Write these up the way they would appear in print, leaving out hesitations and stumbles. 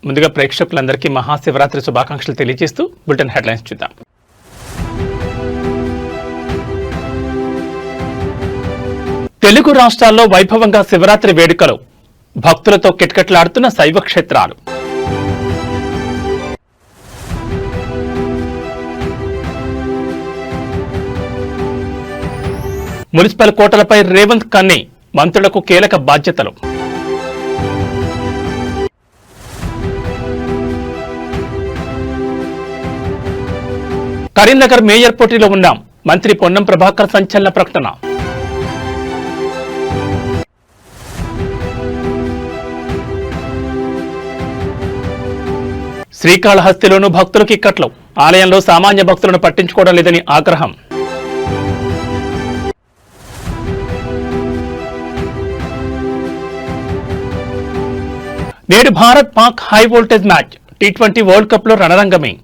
ముందుగా ప్రేక్షకులందరికీ మహాశివరాత్రి శుభాకాంక్షలు తెలియజేస్తూ బులెటిన్ హెడ్లైన్స్ చూద్దాం. తెలుగు రాష్ట్రాల్లో వైభవంగా శివరాత్రి వేడుకలు, భక్తులతో కిటకిటలాడుతున్న శైవ క్షేత్రాలు. మున్సిపల్ కోటలపై రేవంత్ కన్నీ, మంత్రులకు కీలక బాధ్యతలు. కరీంనగర్ మేయర్ పోటీలో ఉన్నాం, మంత్రి పొన్నం ప్రభాకర్ సంచలన ప్రకటన. శ్రీకాళహస్తిలోనూ భక్తులకు ఇక్కట్లు, ఆలయంలో సామాన్య భక్తులను పట్టించుకోవడం లేదని ఆగ్రహం. నేడు Bharat Pak high voltage match, T20 world cup లో రణరంగమే.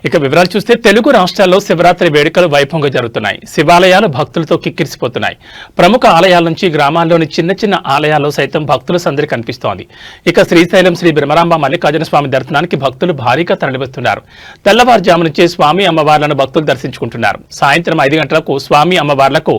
ఇక వివరాలు చూస్తే తెలుగు రాష్ట్రాల్లో శివరాత్రి వేడుకలు వైభవంగా జరుగుతున్నాయి. శివాలయాలు భక్తులతో కిక్కిరిసిపోతున్నాయి. ప్రముఖ ఆలయాల నుంచి గ్రామాల్లోని చిన్న చిన్న ఆలయాల్లో సైతం భక్తుల సందడి కనిపిస్తోంది. ఇక శ్రీశైలం శ్రీ బ్రహ్మరాంబ మల్లికార్జున స్వామి దర్శనానికి భక్తులు భారీగా తరలివస్తున్నారు. తెల్లవారుజాము నుంచే స్వామి అమ్మవార్లను భక్తులు దర్శించుకుంటున్నారు. సాయంత్రం 5 గంటలకు స్వామి అమ్మవార్లకు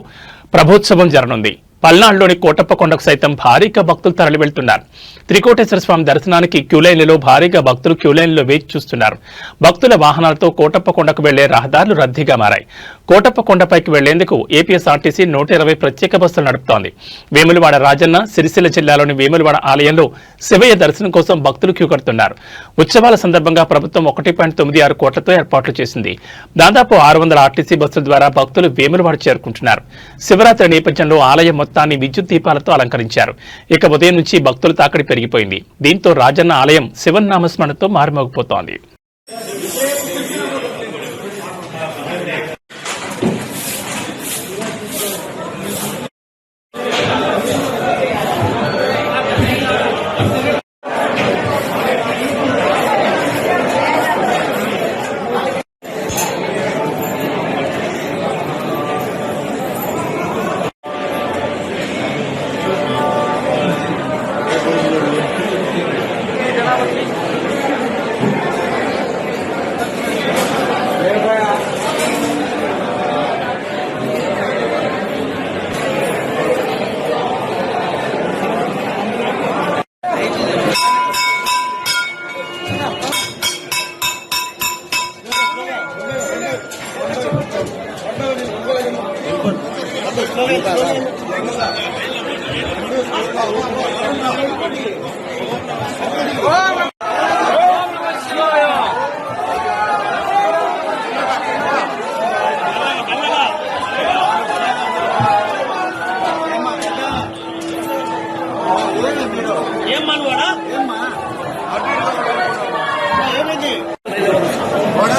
ప్రభోత్సవం జరగనుంది. పల్నాడులోని కోటప్పకొండకు సైతం భారీగా భక్తులు తరలి వెళ్తున్నారు. త్రికోటేశ్వర స్వామి దర్శనానికి క్యూలైన్లలో భారీగా భక్తులు క్యూలైన్లో వేచి చూస్తున్నారు. భక్తుల వాహనాలతో కోటప్పకొండకు వెళ్లే రహదారులు రద్దీగా మారాయి. కోటప్పకొండపైకి వెళ్లేందుకు ఏపీఎస్ఆర్టీసీ 120 ప్రత్యేక బస్సులు నడుపుతోంది. వేములవాడ రాజన్న సిరిసిల్ల జిల్లాలోని వేములవాడ ఆలయంలో శివయ్య దర్శనం కోసం భక్తులు క్యూ కడుతున్నారు. ఉత్సవాల సందర్భంగా ప్రభుత్వం 1.96 కోట్లతో ఏర్పాట్లు చేసింది. దాదాపు 600 ఆర్టీసీ బస్సుల ద్వారా భక్తులు వేములవాడ చేరుకుంటున్నారు. శివరాత్రి నేపథ్యంలో ఆలయం మొత్తాన్ని విద్యుత్ దీపాలతో అలంకరించారు. ఇక ఉదయం నుంచి భక్తుల తాకిడి పెరిగిపోయింది. దీంతో రాజన్న ఆలయం శివనామస్మరణతో మారుమోగిపోతోంది.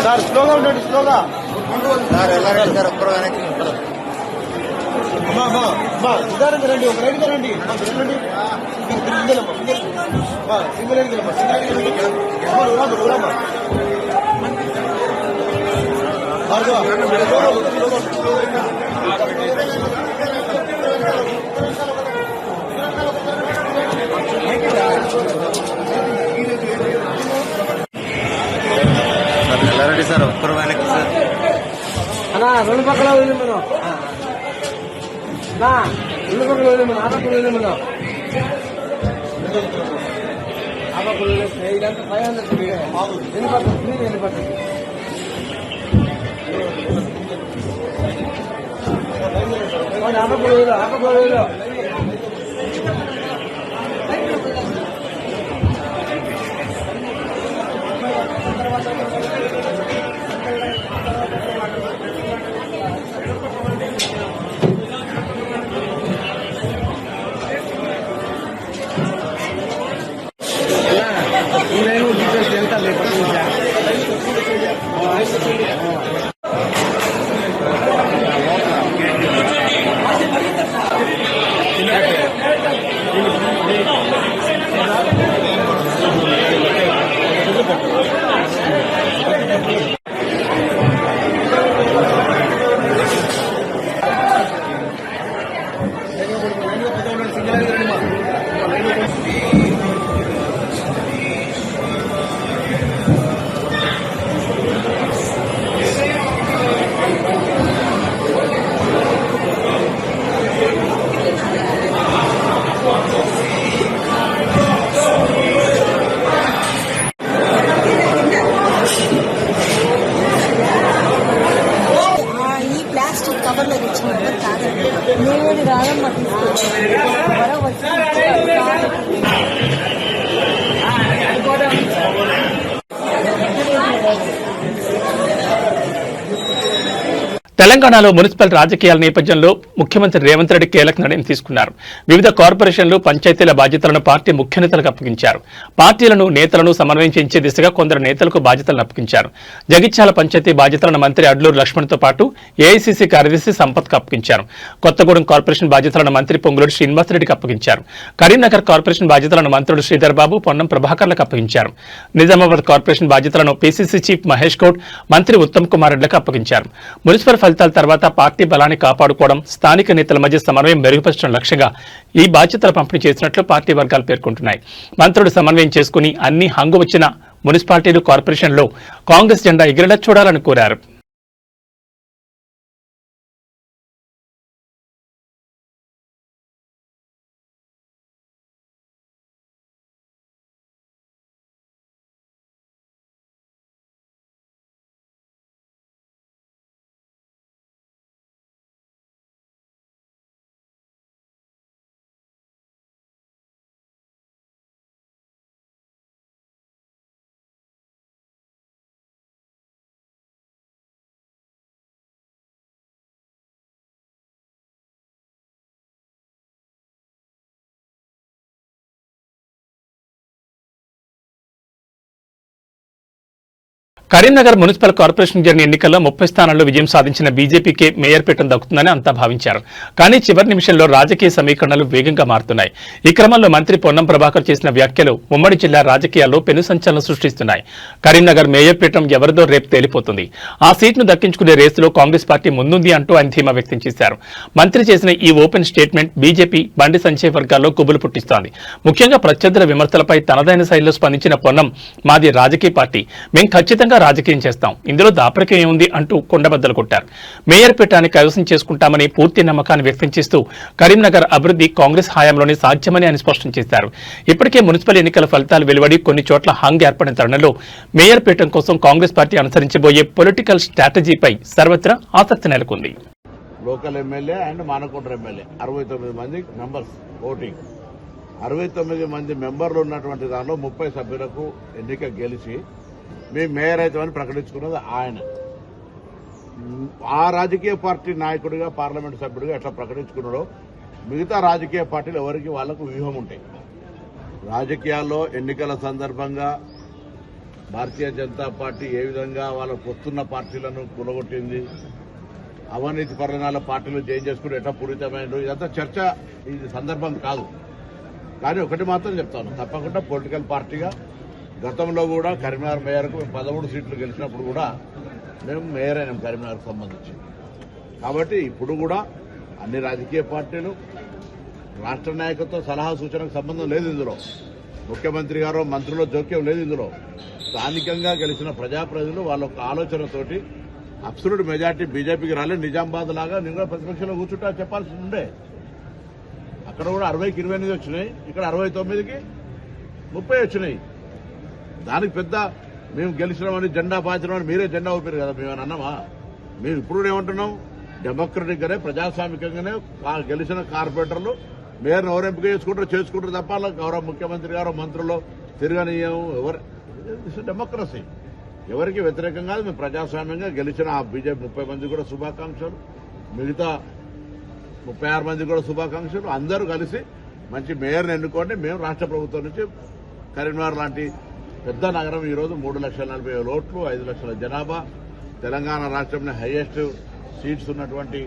సార్ స్లోగా ఉండండి, స్లోగా సార్ వెళ్ళండి సార్. ఒక్కరు వెనక్కి నిదానంగా రండి, ఒక రైడ్గా రండి, రండి సింగిల్ వెళ్ళమ్మా, వెళ్ళారండి సార్. ఒక్కరు వెనక్కి సార్. అన్నా రెండు పక్కల వెళ్ళి మనం, రెండు పక్కల వెళ్ళి మనం, ఆ పక్కన వెళ్ళి మనం, ఆ పక్కన ఇదంతా 500 ఎన్ని పడుతుంది, ఎన్ని పడుతుంది. ఆ పక్కన వెళ్ళు, ఆ పక్కన వెళ్ళు. తెలంగాణలో మున్సిపల్ రాజకీయాల నేపథ్యంలో ముఖ్యమంత్రి రేవంత్ రెడ్డి కీలక నిర్ణయం తీసుకున్నారు. వివిధ కార్పొరేషన్లు, పంచాయతీల బాధ్యతలను పార్టీ ముఖ్య నేతలకు అప్పగించారు. పార్టీలను, నేతలను సమన్వయం చేయించే దిశగా కొందరు నేతలకు బాధ్యతలను అప్పగించారు. జగిత్యాల పంచాయతీ బాధ్యతలను మంత్రి అడ్లూరు లక్ష్మణ్తో పాటు ఏఐసీసీ కార్యదర్శి సంపత్కు అప్పగించారు. కొత్తగూడెం కార్పొరేషన్ బాధ్యతలను మంత్రి పొంగులేటి శ్రీనివాసరెడ్డికి అప్పగించారు. కరీంనగర్ కార్పొరేషన్ బాధ్యతలను మంత్రులు శ్రీధర్ బాబు, పొన్నం ప్రభాకర్లకు అప్పగించారు. నిజామాబాద్ కార్పొరేషన్ బాధ్యతలను పీసీసీ చీఫ్ మహేష్ గౌడ్, మంత్రి ఉత్తమ్ కుమార్ రెడ్డిలకు అప్పగించారు. మున్సిపల్ ఫలితాల తర్వాత పార్టీ బలాన్ని కాపాడుకోవడం, స్థానిక నేతల మధ్య సమన్వయం మెరుగుపరచడం లక్ష్యంగా ఈ బాధ్యతలు పంపిణీ చేసినట్లు పార్టీ వర్గాలు పేర్కొంటున్నాయి. మంత్రులు సమన్వయం చేసుకుని అన్ని హంగు వచ్చిన మున్సిపాలిటీలు, కార్పొరేషన్లో కాంగ్రెస్ జెండా ఎగిరేలా చూడాలని కోరారు. కరీంనగర్ మున్సిపల్ కార్పొరేషన్ జరిగిన ఎన్నికల్లో 30 స్థానాల్లో విజయం సాధించిన బీజేపీకే మేయర్ పీఠం దక్కుతుందని అంతా భావించారు. కానీ చివరి నిమిషంలో రాజకీయ సమీకరణలు వేగంగా మారుతున్నాయి. ఈ క్రమంలో మంత్రి పొన్నం ప్రభాకర్ చేసిన వ్యాఖ్యలు ఉమ్మడి జిల్లా రాజకీయాల్లో పెను సంచలనం సృష్టిస్తున్నాయి. కరీంనగర్ మేయర్ పీఠం ఎవరిదో రేపు తేలిపోతుంది. ఆ సీట్ను దక్కించుకునే రేసులో కాంగ్రెస్ పార్టీ ముందుంది అంటూ ఆయన ధీమా వ్యక్తం చేశారు. మంత్రి చేసిన ఈ open statement BJP, Bandi Sanjay వర్గాల్లో గుబులు పుట్టిస్తోంది. ముఖ్యంగా ప్రత్యర్థుల విమర్శలపై తనదైన శైలిలో స్పందించిన పొన్నం, మాది రాజకీయ పార్టీ, మేం ఖచ్చితంగా రాజకీయం చేస్తాం, ఇందులో దాపరికం ఉంది అంటూ కొండబద్దలు కొట్టారు. మేయర్ పీఠాన్ని కైవసం చేసుకుంటామని పూర్తి నమ్మకాన్ని వ్యక్తం చేస్తూ కరీంనగర్ అభివృద్ధి కాంగ్రెస్ హయాంలోనే సాధ్యమని ఆయన స్పష్టం చేశారు. ఇప్పటికే మున్సిపల్ ఎన్నికల ఫలితాలు వెలువడి కొన్ని చోట్ల హంగ్ ఏర్పడిన తరుణంలో మేయర్ పీఠం కోసం కాంగ్రెస్ పార్టీ అనుసరించబోయే పొలిటికల్ స్ట్రాటజీపై సర్వత్రా ఆసక్తి నెలకొంది. Local MLA and Manakonda MLA 69 మంది మెంబర్స్ ఓటింగ్. 69 మంది మెంబర్లు ఉన్నటువంటి దానిలో 30 సభ్యులకు ఎన్నిక గెలిచి మేము మేయర్ అవుతామని ప్రకటించుకున్నది ఆయన. ఆ రాజకీయ పార్టీ నాయకుడిగా, పార్లమెంట్ సభ్యుడిగా ఎట్లా ప్రకటించుకున్నాడో మిగతా రాజకీయ పార్టీలు ఎవరికి వాళ్లకు వ్యూహం ఉంటాయి. రాజకీయాల్లో ఎన్నికల సందర్భంగా భారతీయ జనతా పార్టీ ఏ విధంగా వాళ్ళకు వస్తున్న పార్టీలను కూలగొట్టింది, అవినీతి పరిణామాల పార్టీలు చేంజ్ చేసుకుంటూ ఎట్లా పూరితమైందో ఇదంతా చర్చ ఇది సందర్భం కాదు. కానీ ఒకటి మాత్రం చెప్తాను, తప్పకుండా పొలిటికల్ పార్టీగా గతంలో కూడా కరీంనగర్ మేయర్కు 13 సీట్లు గెలిచినప్పుడు కూడా మేము మేయర్ అయినాం కరీంనగర్కు సంబంధించి. కాబట్టి ఇప్పుడు కూడా అన్ని రాజకీయ పార్టీలు, రాష్ట్ర నాయకత్వ సలహా సూచనకు సంబంధం లేదు ఇందులో. ముఖ్యమంత్రి గారు, మంత్రుల జోక్యం లేదు ఇందులో. స్థానికంగా గెలిచిన ప్రజాప్రతినిధులు వాళ్ళ ఒక ఆలోచనతోటి అబ్సల్యూట్ మెజార్టీ బీజేపీకి రాలేదు. నిజామాబాద్ లాగా నేను కూడా ప్రతిపక్షంలో కూర్చుంటా చెప్పాల్సి ఉండే. అక్కడ కూడా 60కి 28 వచ్చినాయి, ఇక్కడ 69కి 30 వచ్చినాయి. దానికి పెద్ద మేము గెలిచినామని జెండా పాచినామని మీరే జెండా ఊపారు కదా, మేమని అన్నామా? మేము ఇప్పుడు ఏమంటున్నాం, డెమోక్రటిక్ గానే ప్రజాస్వామికంగానే గెలిచిన కార్పొరేటర్లు మేయర్ను ఎవరు ఎంపిక చేసుకుంటారు తప్ప గౌరవ ముఖ్యమంత్రి గారు, మంత్రులు తిరగనీయం. ఎవరు డెమోక్రసీ ఎవరికి వ్యతిరేకం కాదు. మేము ప్రజాస్వామ్యంగా గెలిచిన ఆ బీజేపీ 30 మంది కూడా శుభాకాంక్షలు, మిగతా 36 మంది కూడా శుభాకాంక్షలు. అందరూ కలిసి మంచి మేయర్ని ఎన్నుకోండి. మేము రాష్ట్ర ప్రభుత్వం నుంచి కరీంనగర్ లాంటి పెద్ద నగరం ఈరోజు 3,40,000 ఓట్లు, 5 లక్షల జనాభా, తెలంగాణ రాష్ట్రంలో హైయెస్ట్ సీట్స్ ఉన్నటువంటి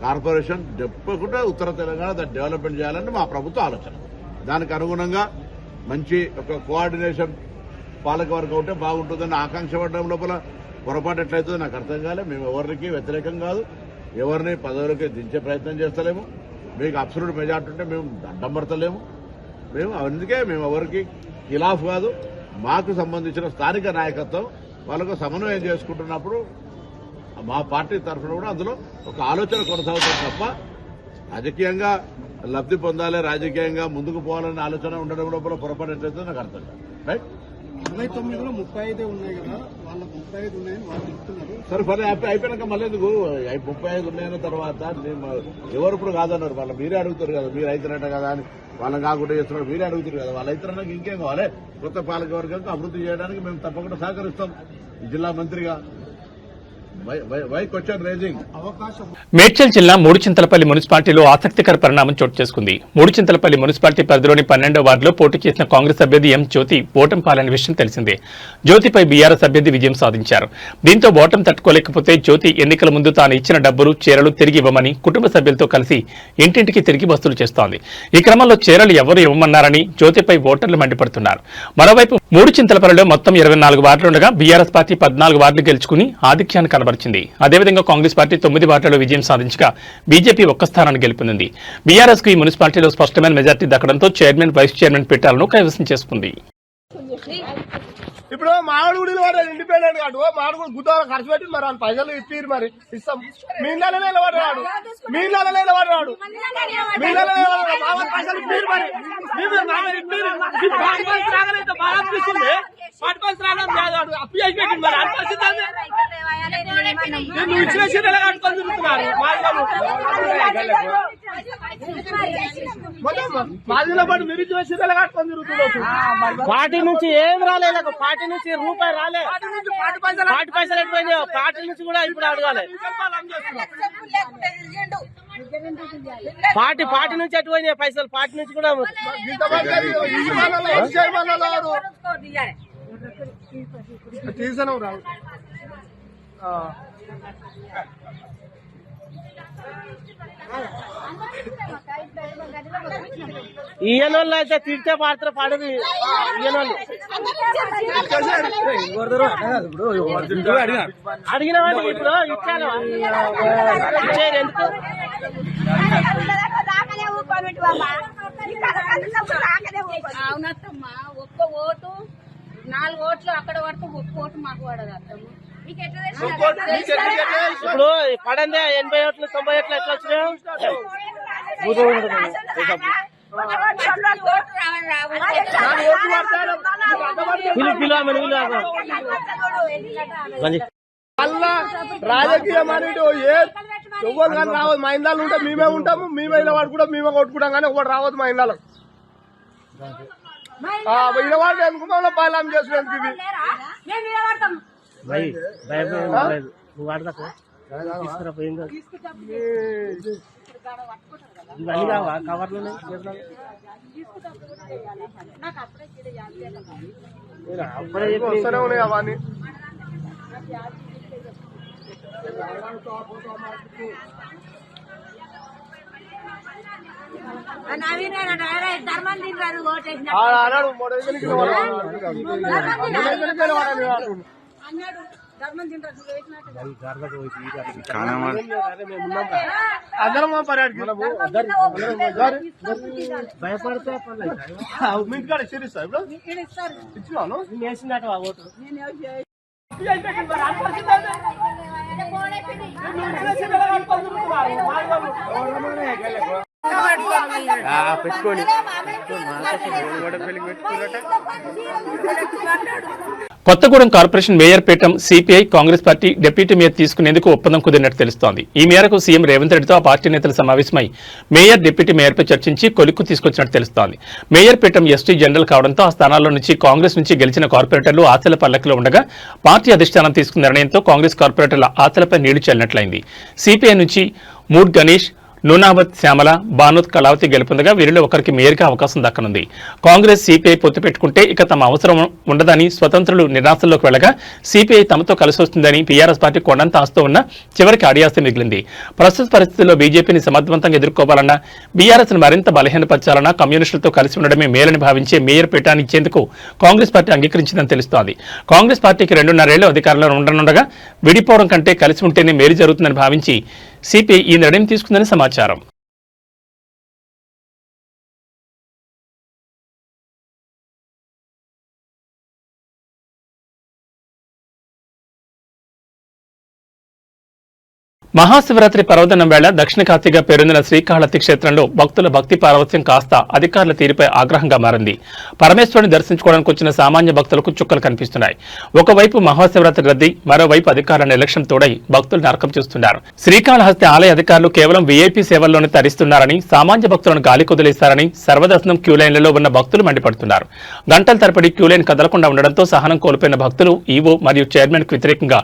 కార్పొరేషన్ చెప్పకుండా ఉత్తర తెలంగాణ దాన్ని డెవలప్మెంట్ చేయాలని మా ప్రభుత్వ ఆలోచన. దానికి అనుగుణంగా మంచి ఒక కోఆర్డినేషన్ పాలకవర్గం ఉంటే బాగుంటుందని ఆకాంక్ష పడడం లోపల పొరపాటు ఎట్లయితుందో నాకు అర్థం కాలే. మేము ఎవరికి వ్యతిరేకం కాదు, ఎవరిని పదవులకి దించే ప్రయత్నం చేస్తలేము. మీకు అబ్సల్యూట్ మెజార్టీ ఉంటే మేము అడ్డం పడతలేము. మేము అందుకే మేము ఎవరికి ఖిలాఫ్ కాదు. మాకు సంబంధించిన స్థానిక నాయకత్వం వాళ్ళకు సమన్వయం చేసుకుంటున్నప్పుడు మా పార్టీ తరఫున కూడా అందులో ఒక ఆలోచన కొనసాగుతుంది తప్ప రాజకీయంగా లబ్ధి పొందాలి, రాజకీయంగా ముందుకు పోవాలనే ఆలోచన ఉండడం లోపల పొరపాటు ఎట్లయితే నాకు అర్థం కాదు. రైట్, 29లో 35 ఉన్నాయి కదా, వాళ్ళకు 35 ఉన్నాయని వాళ్ళు చెప్తున్నారు. సరే పని అయిపోయినాక మళ్ళీ ఎందుకు 35 ఉన్నాయన్న తర్వాత ఎవరు ఇప్పుడు కాదన్నారు. వాళ్ళ మీరే అడుగుతారు కదా, మీరు అవుతారట కదా అని. వాళ్ళని కాకుండా చేస్తున్నారు, మీరే అడుగుతారు కదా. వాళ్ళు అవుతారన్నాక ఇంకేం కావాలి? కొత్త పాలక వర్గానికి అభివృద్ధి చేయడానికి మేము తప్పకుండా సహకరిస్తాం. ఈ జిల్లా మంత్రిగా వై క్వశ్చన్ రేజింగ్? మేడ్చల్ జిల్లా మూడుచింతలపల్లి మున్సిపాలిటీలో ఆసక్తికర పరిణామం చోటు చేసుకుంది. మూడుచింతలపల్లి మున్సిపాలిటీ పరిధిలోని 12వ వార్డులో పోటీ చేసిన కాంగ్రెస్ అభ్యర్థి ఎం జ్యోతి ఓటమి పాలైన విషయం తెలిసిందే. జ్యోతిపై బీఆర్ఎస్ అభ్యర్థి విజయం సాధించారు. దీంతో ఓటమి తట్టుకోలేకపోతే జ్యోతి ఎన్నికల ముందు తాను ఇచ్చిన డబ్బులు చీరలు తిరిగి ఇవ్వమని కుటుంబ సభ్యులతో కలిసి ఇంటింటికి తిరిగి వసూలు చేస్తోంది. ఈ క్రమంలో చీరలు ఎవరు ఇవ్వమన్నారని జ్యోతిపై ఓటర్లు మండిపడుతున్నారు. మరోవైపు మూడుచింతలపల్లిలో మొత్తం 24 వార్డులుండగా బీఆర్ఎస్ పార్టీ 14 వార్డులు గెలుచుకుని ఆధిక్యాన్ని కనబరిచింది. అదేవిధంగా కాంగ్రెస్ పార్టీ 9 వార్డులలో విజయం సాధించగా బీజేపీ ఒక్క స్థానాన్ని గెలుపొందింది. బీఆర్ఎస్ కు ఈ మున్సిపాలిటీలో స్పష్టమైన మెజార్టీ దక్కడంతో చైర్మన్, వైస్ చైర్మన్ పీఠాలను కైవసం చేసుకుంది. ఇప్పుడు మామిడి గుడిలో వాడు ఇండిపెండెంట్ కాదు, మామిడి గుడి గుద్ద ఖర్చు పెట్టి మరి ఆయన పైసలు ఇస్తారు, మరి ఇస్తాం. మీ ఇళ్ళనే నిలబడ్డాడు, మీ ఇళ్ళనే నిలబడ్డాడు, మీ ఇళ్ళనే నిలబడ్డాడు, మామూలు పైసలు ఇస్తారు మరి అప్పు చేసి పెట్టింది మరి నువ్వు ఇచ్చిన చీరలు కట్టుకొని తిరుగుతున్నారు మాదిలో పాటు మీరు ఇచ్చిన చీరలు కట్టుకొని తిరుగుతున్నారు. పార్టీ నుంచి ఏం రాలేదు, పార్టీ నుంచి రూపాయి రాలే, పార్టీ పైసలు ఎట్టిపోయింది, పార్టీ నుంచి కూడా ఇప్పుడు అడగాలి. పార్టీ నుంచి ఎట్టిపోయింది పైసలు, పార్టీ నుంచి కూడా తీసాను రావు. ఈయనోళ్ళు అయితే తిడితే పాత్ర పడదు. ఈయనోళ్ళు అడిగిన వాడికి ఇప్పుడు ఇచ్చాను ఇచ్చేది ఎందుకు? అవునత్తమ్మా, ఒక్క ఓటు 4 ఓట్లు అక్కడ పడితే ఒక్క ఓటు మాకు పడదు అత్తమ్మ. ఇప్పుడు పడందే 80 ఓట్లు 90 ఓట్లు ఎట్లా వచ్చినాయి? మళ్ళా రాజకీయం అని ఎవరు కానీ రావద్దు. మా ఇండ్లలో ఉంటే మేమే ఉంటాము, మేమే ఇలా వాడు కూడా మేమే కొట్టుకుంటాం, కానీ ఒకటి రావద్దు మా ఇండ్లలో. ఇలా వాడు ఎందుకు మమ్మల్ని బయలాం చేసినందుకు ఇది నువ్వు వాడదా ఇవన్నీ కావా కవర్లు వస్తూనే ఉన్నాయి అవన్నీ. అన్నాడు అందరం భయపడితే మీ ఇంటికాడ ఇచ్చిస్తా ఇప్పుడు ఇచ్చినాను వేసిందట ఓటు. పెట్టుకోండి కొత్తగూడెం కార్పొరేషన్ మేయర్ పీఠం CPI Congress party deputy mayor తీసుకునేందుకు ఒప్పందం కుదిరినట్టు తెలుస్తోంది. ఈ మేరకు సీఎం రేవంత్ రెడ్డితో ఆ పార్టీ నేతలు సమావేశమై మేయర్ డిప్యూటీ మేయర్పై చర్చించి కొలిక్కు తీసుకొచ్చినట్టు తెలుస్తోంది. మేయర్ పీఠం ఎస్టీ జనరల్ కావడంతో ఆ స్థానాల్లో నుంచి కాంగ్రెస్ నుంచి గెలిచిన కార్పొరేటర్లు ఆశల పల్లకిలో ఉండగా పార్టీ అధిష్టానం తీసుకున్న నిర్ణయంతో కాంగ్రెస్ కార్పొరేటర్ల ఆశలపై నీళ్లు చల్లినట్లయింది. సిపిఐ నుంచి మూడ్ గణేష్, నూనావత్ శ్యామల, బానోత్ కళావతి గెలుపొందగా వీరిలో ఒకరికి మేయర్గా అవకాశం దక్కనుంది. కాంగ్రెస్ సిపిఐ పొత్తు పెట్టుకుంటే ఇక తమ అవసరం ఉండదని స్వతంత్రులు నిరాశల్లోకి వెళ్లగా సిపిఐ తమతో కలిసి వస్తుందని బీఆర్ఎస్ పార్టీ కొండంత ఆస్తూ ఉన్న చివరికి అడియాస్తి మిగిలింది. ప్రస్తుత పరిస్థితుల్లో బీజేపీని సమర్థవంతంగా ఎదుర్కోవాలన్నా, బీఆర్ఎస్ను మరింత బలహీనపరచాలన్నా కమ్యూనిస్టులతో కలిసి ఉండడమే మేలని భావించే మేయర్ పీఠాన్ని ఇచ్చేందుకు కాంగ్రెస్ పార్టీ అంగీకరించిందని తెలుస్తోంది. కాంగ్రెస్ పార్టీకి 2.5 ఏళ్లు అధికారంలో ఉండనుండగా విడిపోవడం కంటే కలిసి ఉంటేనే మేలు జరుగుతుందని భావించి సిపిఐ ఈ నిర్ణయం తీసుకుందని సమాచారం. మహాశివరాత్రి పర్వదినం వేళ దక్షిణ కాశీగా పేరొందిన శ్రీకాళహస్తి క్షేత్రంలో భక్తుల భక్తి పారవస్యం కాస్త అధికారుల తీరుపై ఆగ్రహంగా మారింది. పరమేశ్వరుని దర్శించుకోవడానికి వచ్చిన సామాన్య భక్తులకు చుక్కలు కనిపిస్తున్నాయి. ఒకవైపు మహాశివరాత్రి రద్దీ, మరోవైపు అధికారుల నిర్లక్ష్యం తోడై భక్తులు నరకం చూస్తున్నారు. శ్రీకాళహస్తి ఆలయ అధికారులు కేవలం వీఐపీ సేవల్లోనే తరిస్తున్నారని, సామాన్య భక్తులను గాలి కొదిలేశారని సర్వదర్శనం క్యూలైన్లలో ఉన్న భక్తులు మండిపడుతున్నారు. గంటల తరబడి క్యూలైన్ కదలకుండా ఉండడంతో సహనం కోల్పోయిన భక్తులు ఈవో మరియు చైర్మన్ కు వ్యతిరేకంగా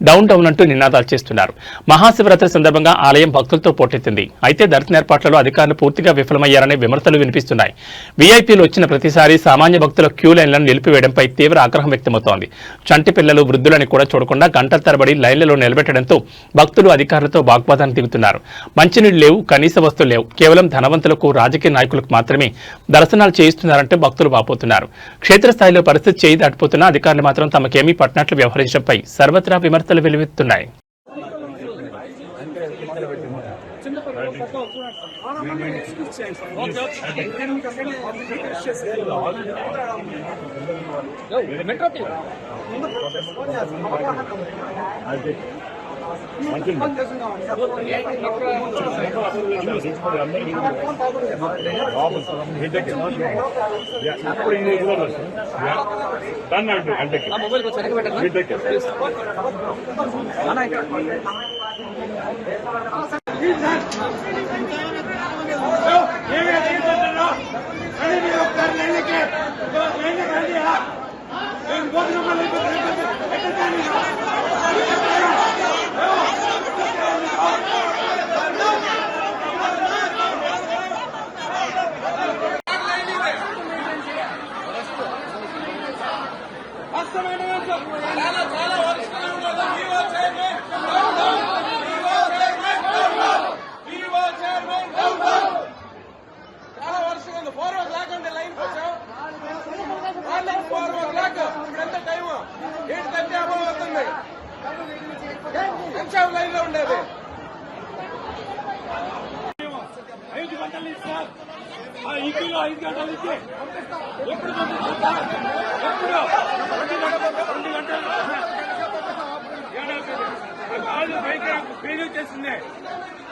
డౌన్ అంటూ నినాదాలు చేస్తున్నారు. మహాశివరాత్రి సందర్భంగా ఆలయం భక్తులతో పోటెత్తింది. అయితే దర్శన ఏర్పాట్లలో అధికారులు పూర్తిగా విఫలమయ్యారనే విమర్శలు వినిపిస్తున్నాయి. వీఐపీలు వచ్చిన ప్రతిసారి సామాన్య భక్తుల క్యూ లైన్లను నిలిపివేయడంపై తీవ్ర ఆగ్రహం వ్యక్తమవుతోంది. చంటి పిల్లలు, వృద్ధులని కూడా చూడకుండా గంటల తరబడి లైన్లలో నిలబెట్టడంతో భక్తులు అధికారులతో వాగ్వాదానికి దిగుతున్నారు. మంచినీళ్లు లేవు, కనీస వస్తువులు లేవు, కేవలం ధనవంతులకు, రాజకీయ నాయకులకు మాత్రమే దర్శనాలు చేయిస్తున్నారంటూ భక్తులు వాపోతున్నారు. క్షేత్రస్థాయిలో పరిస్థితి చేయి దాటిపోతున్నా అధికారులు మాత్రం తమకేమీ పట్టినట్లు వ్యవహరించడంపై సర్వత్రా విమర్శలు వెలువెత్తున్నాయి.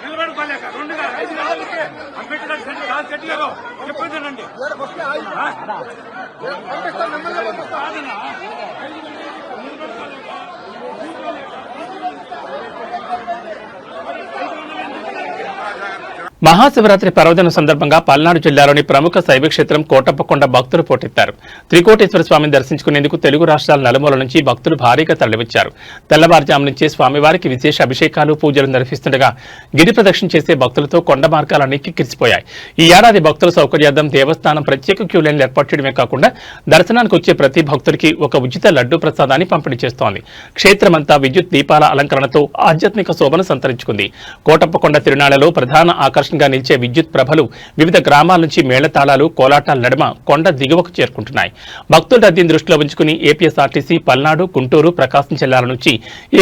నిలబడుకోలేక 2 గంటలకి అంబేద్కర్ గట్టిగా చెప్పండి. మహాశివరాత్రి పర్వదినం సందర్భంగా పల్నాడు జిల్లాలోని ప్రముఖ శైవ క్షేత్రం కోటప్పకొండ భక్తులు పోటెత్తారు. త్రికోటేశ్వర స్వామిని దర్శించుకునేందుకు తెలుగు రాష్ట్రాల నలుమూల నుంచి భక్తులు భారీగా తరలివచ్చారు. తెల్లవారుజాము నుంచే స్వామివారికి విశేష అభిషేకాలు, పూజలు నిర్వహిస్తుండగా గిరి ప్రదక్షిణ చేసే భక్తులతో కొండ మార్గాలన్నీ కిక్కిరిసిపోయాయి. ఈ ఏడాది భక్తుల సౌకర్యార్థం దేవస్థానం ప్రత్యేక క్యూ లైన్లు ఏర్పాటు చేయడమే కాకుండా దర్శనానికి వచ్చే ప్రతి భక్తుడికి ఒక ఉచిత లడ్డూ ప్రసాదాన్ని పంపిణీ చేస్తోంది. క్షేత్రమంతా విద్యుత్ దీపాల అలంకరణతో ఆధ్యాత్మిక శోభను సంతరించుకుంది. కోటప్పకొండ తిరునాళ్లలో ప్రధాన ఆకర్షణ నిలిచే విద్యుత్ ప్రభలు వివిధ గ్రామాల నుంచి మేళతాళాలు, కోలాటాల నడుమ కొండ దిగువకు చేరుకుంటున్నాయి. భక్తుల రద్దీని దృష్టిలో ఉంచుకుని ఏపీఎస్ఆర్టీసీ పల్నాడు, గుంటూరు, ప్రకాశం జిల్లాల నుంచి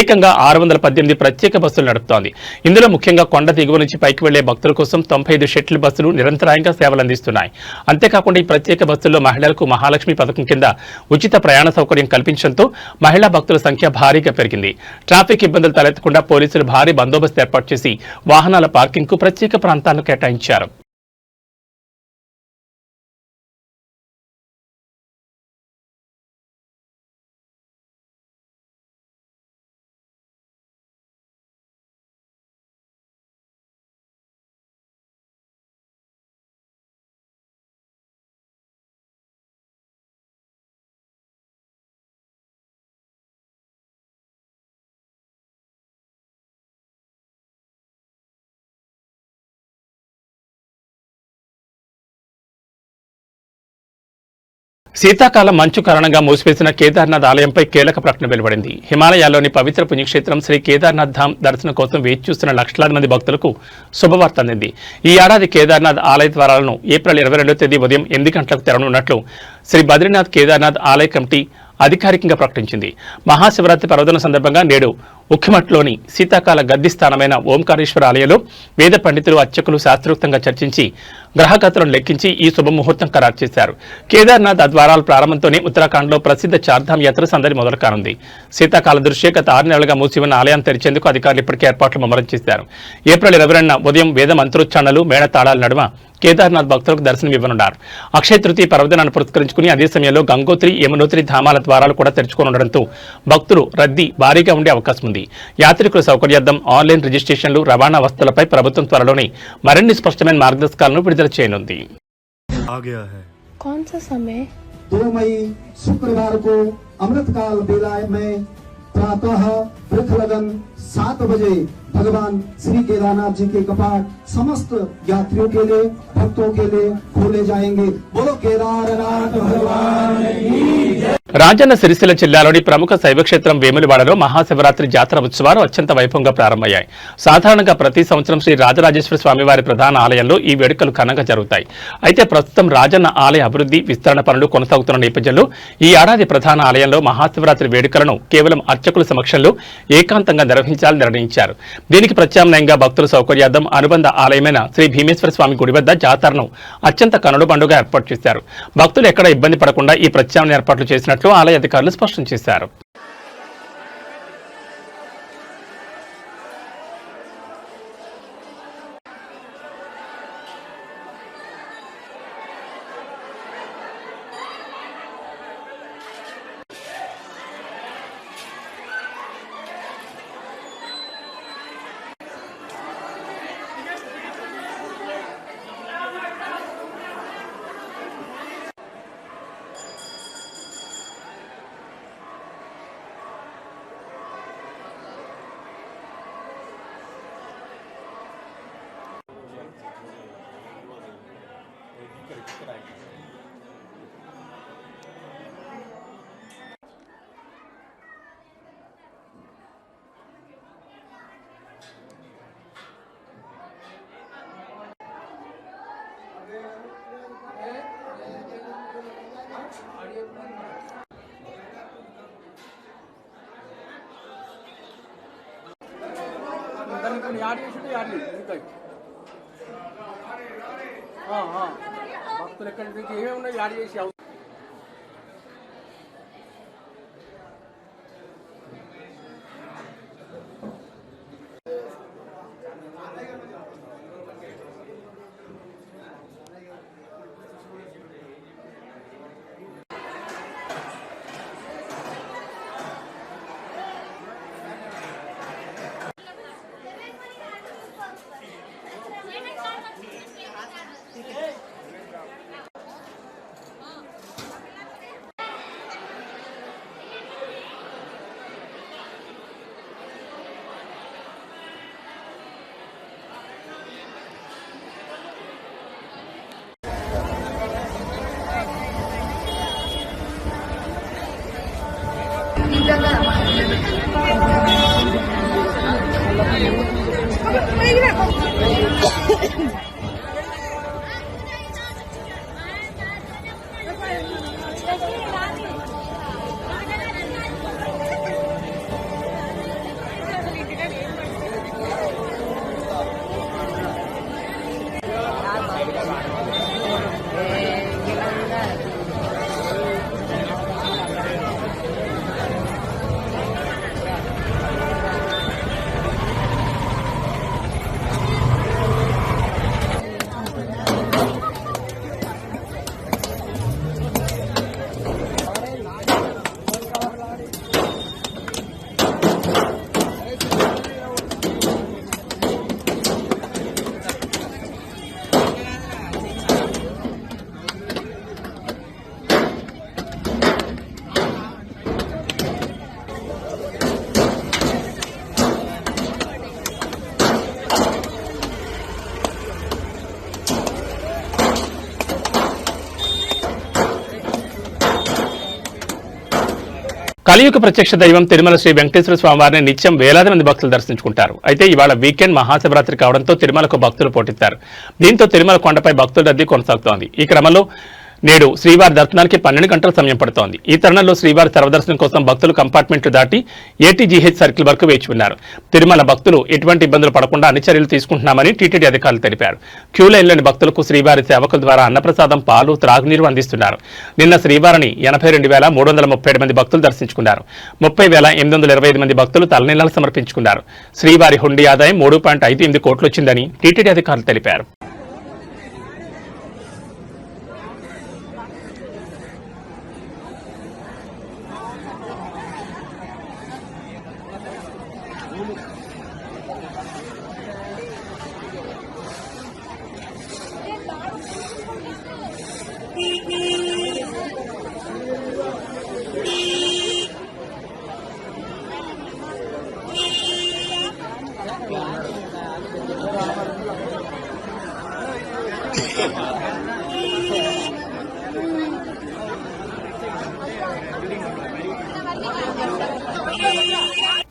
ఏకంగా 618 ప్రత్యేక బస్సులు నడుపుతోంది. ఇందులో ముఖ్యంగా కొండ దిగువ నుంచి పైకి వెళ్లే భక్తుల కోసం 95 షటిల్ బస్సులు నిరంతరాయంగా సేవలందిస్తున్నాయి. అంతేకాకుండా ఈ ప్రత్యేక బస్సుల్లో మహిళలకు మహాలక్ష్మి పథకం కింద ఉచిత ప్రయాణ సౌకర్యం కల్పించడంతో మహిళా భక్తుల సంఖ్య భారీగా పెరిగింది. ట్రాఫిక్ ఇబ్బందులు తలెత్తకుండా పోలీసులు భారీ బందోబస్తు ఏర్పాటు చేసి వాహనాల పార్కింగ్ కు ప్రత్యేక ప్రాంతాలను కేటాయించారు. శీతాకాలం మంచు కారణంగా మూసివేసిన కేదార్నాథ్ ఆలయంపై కీలక ప్రకటన వెలువడింది. హిమాలయాల్లోని పవిత్ర పుణ్యక్షేత్రం శ్రీ కేదార్నాథ్ ధామ్ దర్శనం కోసం వేచి చూస్తున్న లక్షలాది మంది భక్తులకు శుభవార్త అందింది. ఈ ఏడాది కేదార్నాథ్ ఆలయ ద్వారాలను ఏప్రిల్ 22వ తేదీ ఉదయం 8 గంటలకు తెరవనున్నట్లు శ్రీ బద్రీనాథ్ కేదార్నాథ్ ఆలయ కమిటీ అధికారికంగా ప్రకటించింది. మహాశివరాత్రి పర్వదిన సందర్భంగా నేడు ఉఖ్మట్లోని శీతాకాల గద్ది స్థానమైన ఓంకారేశ్వర ఆలయంలో వేద పండితులు, అర్చకులు శాస్త్రోక్తంగా చర్చించి గ్రహగతులను లెక్కించి ఈ శుభముహూర్తం ఖరారు చేశారు. కేదార్నాథ్ ద్వారాల ప్రారంభంతోనే ఉత్తరాఖండ్లో ప్రసిద్ధ చార్ధామ్ యాత్ర సందడి మొదలు కానుంది. శీతాకాల దృష్ట్యా గత 6 నెలలుగా మూసి ఉన్న ఆలయాన్ని తెరిచేందుకు అధికారులు ఇప్పటికే ఏర్పాట్లు ముమ్మరం చేశారు. ఏప్రిల్ 22న ఉదయం వేద మంత్రోచ్చారణలు మేళతాళాల నడుమ కేదార్నాథ్ భక్తులకు దర్శనమివ్వనున్నారు. అక్షయ తృతీయ పర్వదినాన్ని పురస్కరించుకుని అదే సమయంలో గంగోత్రి యమునోత్రి ధామాల ద్వారాలు కూడా తెరుచుకోనుండడంతో భక్తులు రద్దీ భారీగా ఉండే అవకాశం ఉంది. యాత్రికుల సౌకర్యార్థం ఆన్లైన్ రిజిస్ట్రేషన్లు, రవాణా వస్తువులపై ప్రభుత్వం త్వరలోనే మరిన్ని స్పష్టమైన మార్గదర్శకాలను విడుదల చేయనుంది. कौन सा समय? 2 मई शुक्रवार को अमृतकाल बेला में प्रातः वृक्ष लगन 7 बजे भगवान श्री केदारनाथ जी के कपाट समस्त यात्रियों के लिए, भक्तों के लिए खोले जाएंगे। बोलो केदारनाथ भगवान की जय। రాజన్న సిరిసిల్ల జిల్లాలోని ప్రముఖ శైవక్షేత్రం వేములవాడలో మహాశివరాత్రి జాతర ఉత్సవాలు అత్యంత వైభవంగా ప్రారంభమయ్యాయి. సాధారణంగా ప్రతి సంవత్సరం శ్రీ రాజరాజేశ్వర స్వామివారి ప్రధాన ఆలయంలో ఈ వేడుకలు ఘనంగా జరుగుతాయి. అయితే ప్రస్తుతం రాజన్న ఆలయ అభివృద్ధి, విస్తరణ పనులు కొనసాగుతున్న నేపథ్యంలో ఈ ఏడాది ప్రధాన ఆలయంలో మహాశివరాత్రి వేడుకలను కేవలం అర్చకుల సమక్షంలో ఏకాంతంగా నిర్వహించాలని నిర్ణయించారు. దీనికి ప్రత్యామ్నాయంగా భక్తుల సౌకర్యార్థం అనుబంధ ఆలయమైన శ్రీ భీమేశ్వర స్వామి గుడి వద్ద జాతరను అత్యంత కనుల పండుగ ఏర్పాటు చేశారు. భక్తులు ఎక్కడ ఇబ్బంది పడకుండా ఈ ప్రత్యామ్నాయ ఏర్పాట్లు చేసినట్లు ఆలయ అధికారులు స్పష్టం చేశారు. భక్తులు ఎక్కడి నుంచి ఏమేమి ఉన్నాయి యాడ్ చేసి కలియుగ ప్రత్యక్ష దైవం తిరుమల శ్రీ వెంకటేశ్వర స్వామివారిని నిత్యం వేలాది మంది భక్తులు దర్శించుకుంటారు. అయితే ఇవాళ వీకెండ్ మహాశివరాత్రి కావడంతో తిరుమలకు భక్తులు పోటెత్తారు. దీంతో తిరుమల కొండపై భక్తుల రద్దీ కొనసాగుతోంది. ఈ క్రమంలో నేడు శ్రీవారి దర్శనానికి 12 గంటల సమయం పడుతోంది. ఈ తరుణంలో శ్రీవారి సర్వదర్శనం కోసం భక్తులు కంపార్ట్మెంట్లు దాటి ఏటీజీహెచ్ సర్కిల్ వరకు వేచి ఉన్నారు. తిరుమల భక్తులు ఎటువంటి ఇబ్బందులు పడకుండా అన్ని చర్యలు తీసుకుంటున్నామని టీటీడీ అధికారులు తెలిపారు. క్యూ లైన్లోని భక్తులకు శ్రీవారి సేవకుల ద్వారా అన్నప్రసాదం, పాలు, త్రాగునీరు అందిస్తున్నారు. నిన్న శ్రీవారిని 82,337 మంది భక్తులు దర్శించుకున్నారు. 30,825 మంది భక్తులు తలనీలాలు సమర్పించుకున్నారు. శ్రీవారి హుండీ ఆదాయం 3.58 కోట్లు వచ్చిందని టీటీడీ అధికారులు తెలిపారు.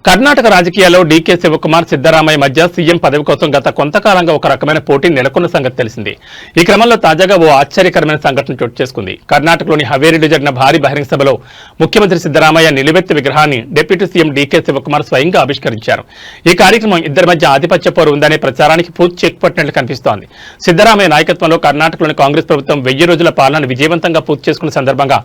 కర్ణాటక రాజకీయాల్లో డీకే శివకుమార్, సిద్దరామయ్య మధ్య సీఎం పదవి కోసం గత కొంతకాలంగా ఒక రకమైన పోటీ నెలకొన్న సంగతి తెలిసింది. ఈ క్రమంలో తాజాగా ఓ ఆశ్చర్యకరమైన సంఘటన చోటు చేసుకుంది. కర్ణాటకలోని హవేరీలో జరిగిన భారీ బహిరంగ సభలో ముఖ్యమంత్రి సిద్దరామయ్య నిలువెత్తు విగ్రహాన్ని డిప్యూటీ సీఎం డీకే శివకుమార్ స్వయంగా ఆవిష్కరించారు. ఈ కార్యక్రమం ఇద్దరి మధ్య ఆధిపత్య పోరు ఉందనే ప్రచారానికి పూర్తి చెక్ పట్టినట్లు కనిపిస్తోంది. సిద్దరామయ్య నాయకత్వంలో కర్ణాటకలోని కాంగ్రెస్ ప్రభుత్వం 1000 రోజుల పాలనను విజయవంతంగా పూర్తి చేసుకున్న సందర్భంగా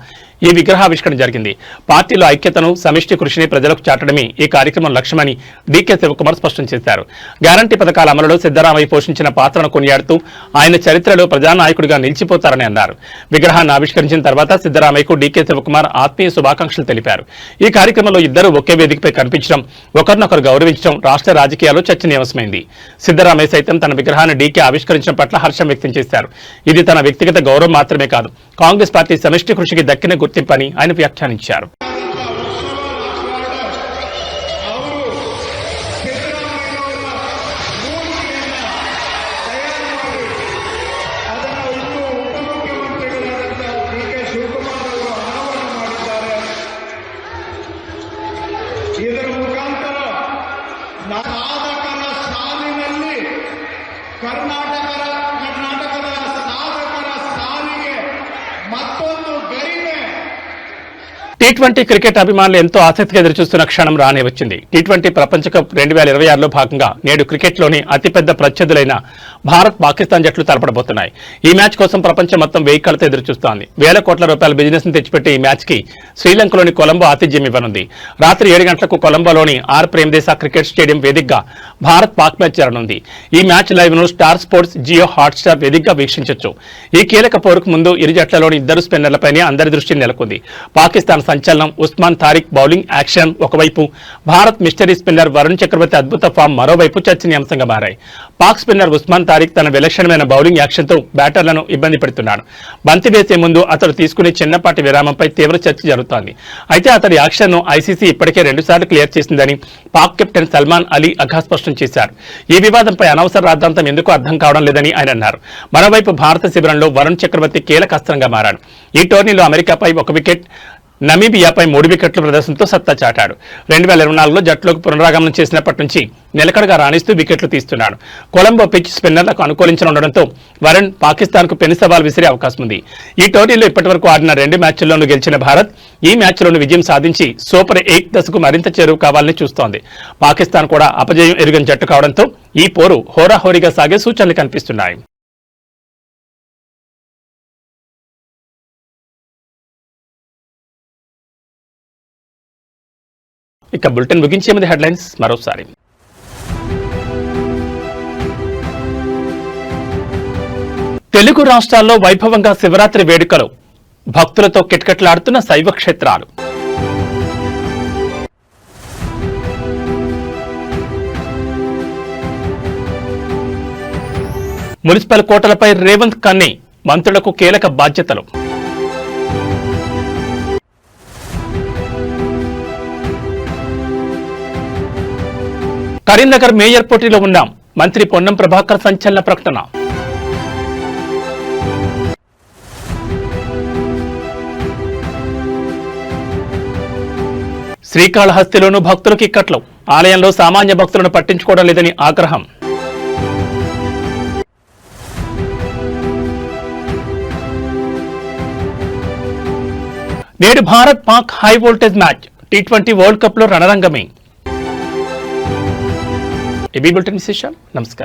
ఈ విగ్రహావిష్కరణ జరిగింది. పార్టీలో ఐక్యతను, సమిష్టి కృషిని ప్రజలకు చాటడమే ఈ కార్యక్రమం లక్ష్యమని డీకే శివకుమార్ స్పష్టం చేశారు. గ్యారంటీ పథకాల అమలులో సిద్దరామయ్య పోషించిన పాత్రను కొనియాడుతూ ఆయన చరిత్రలో ప్రజానాయకుడిగా నిలిచిపోతారని అన్నారు. విగ్రహాన్ని ఆవిష్కరించిన తర్వాత సిద్దరామయ్యకు డీకే శివకుమార్ ఆత్మీయ శుభాకాంక్షలు తెలిపారు. ఈ కార్యక్రమంలో ఇద్దరు ఒకే వేదికపై కనిపించడం, ఒకరినొకరు గౌరవించడం రాష్ట్ర రాజకీయాల్లో చర్చనీయాంశమైంది. సిద్దరామయ్య సైతం తన విగ్రహాన్ని డీకే ఆవిష్కరించడం పట్ల హర్షం వ్యక్తం చేశారు. ఇది తన వ్యక్తిగత గౌరవం మాత్రమే కాదు, కాంగ్రెస్ పార్టీ సమిష్టి కృషికి దక్కిన గుర్తింపని ఆయన వ్యాఖ్యానించారు. ಇದರ ಮುಖಾಂತರ ಸಾಧಕರ ಸಾಲಿನಲ್ಲಿ ಕರ್ನಾಟಕದ ಸಾಧಕರ ಸಾಲಿಗೆ ಮತ್ತೊಂದು ಗರಿಮೆ. టీ20 క్రికెట్ అభిమానులు ఎంతో ఆసక్తిగా ఎదురుచూస్తున్న క్షణం రానే వచ్చింది. టీ20 ప్రపంచ కప్ 2026లో భాగంగా నేడు క్రికెట్లోని అతిపెద్ద ప్రత్యర్థులైన భారత్, పాకిస్తాన్ జట్లు తలపడబోతున్నాయి. ఈ మ్యాచ్ కోసం ప్రపంచం మొత్తం 1000 కళ్ళతో ఎదురుచూస్తోంది. వేల కోట్ల రూపాయల బిజినెస్ ను తెచ్చిపెట్టే ఈ మ్యాచ్ కి శ్రీలంకలోని కొలంబో ఆతిథ్యం ఇవ్వనుంది. రాత్రి 7 గంటలకు కొలంబోలోని ఆర్ ప్రేమదేశ క్రికెట్ స్టేడియం వేదికగా భారత్ పాక్ మ్యాచ్ జరగనుంది. ఈ మ్యాచ్ లైవ్ ను స్టార్ స్పోర్ట్స్, జియో హాట్స్టార్ వేదికగా వీక్షించొచ్చు. ఈ కీలక పోరుకు ముందు ఇరు జట్లలోని ఇద్దరు స్పిన్నర్లపైనే అందరి దృష్టి నెలకొంది. పాకిస్తాన్ సంచలనం ఉస్మాన్ తారిక్ బౌలింగ్ యాక్షన్ ఒకవైపు, భారత్ మిస్టరీ స్పిన్నర్ వరుణ్ చక్రవర్తి అద్భుత ఫామ్ మరోవైపు చర్చనీయాంశంగా మారాయి. పాక్ స్పిన్నర్ ఉస్మాన్ తారిక్ తన విలక్షణమైన బౌలింగ్ యాక్షన్ తో బ్యాటర్లను ఇబ్బంది పెడుతున్నాడు. బంతి వేసే ముందు అతడు తీసుకునే చిన్నపాటి విరామంపై తీవ్ర చర్చ జరుగుతోంది. అయితే అతడి యాక్షన్ ను ఐసీసీ ఇప్పటికే 2 సార్లు క్లియర్ చేసిందని పాక్ కెప్టెన్ సల్మాన్ అలీ అఘా స్పష్టం చేశారు. ఈ వివాదంపై అనవసర రాద్ధాంతం ఎందుకు అర్థం కావడం లేదని ఆయన అన్నారు. మరోవైపు భారత శిబిరంలో వరుణ్ చక్రవర్తి కీలక అస్త్రంగా మారాడు. ఈ టోర్నీలో అమెరికాపై 1 వికెట్, నమీబియాపై 3 వికెట్ల ప్రదర్శనతో సత్తా చాటాడు. 2024లో జట్టులోకి పునరాగమనం చేసినప్పటి నుంచి నిలకడగా రాణిస్తూ వికెట్లు తీస్తున్నాడు. కొలంబో పిచ్ స్పిన్నర్లకు అనుకూలించనుండడంతో వరుణ్ పాకిస్తాన్కు పెను సవాల్ విసిరే అవకాశం ఉంది. ఈ టోర్నీలో ఇప్పటివరకు ఆడిన 2 మ్యాచ్ల్లోనూ గెలిచిన భారత్ ఈ మ్యాచ్లోనూ విజయం సాధించి సూపర్ 8 దశకు మరింత చేరువ కావాలని చూస్తోంది. పాకిస్తాన్ కూడా అపజయం ఎరుగని జట్టు కావడంతో ఈ పోరు హోరాహోరీగా సాగే సూచనలు కనిపిస్తున్నాయి. ఇక బులెటిన్ ముగించే ముందు హెడ్లైన్స్ మరోసారి. తెలుగు రాష్ట్రాల్లో వైభవంగా శివరాత్రి వేడుకలు, భక్తులతో కిటకిటలాడుతున్న శైవ క్షేత్రాలు. మున్సిపల్ కోటలపై రేవంత్ కన్నీ, మంత్రులకు కీలక బాధ్యతలు. కరీంనగర్ మేయర్ పోటీలో ఉన్నాం, మంత్రి పొన్నం ప్రభాకర్ సంచలన ప్రకటన. శ్రీకాళహస్తిలోనూ భక్తులకు ఇక్కట్లు, ఆలయంలో సామాన్య భక్తులను పట్టించుకోవడం లేదని ఆగ్రహం. నేడు Bharat Pak high voltage match T20 world cup లో రణరంగమే. ఏబీ బులెటిన్ విశేషం. నమస్కారం.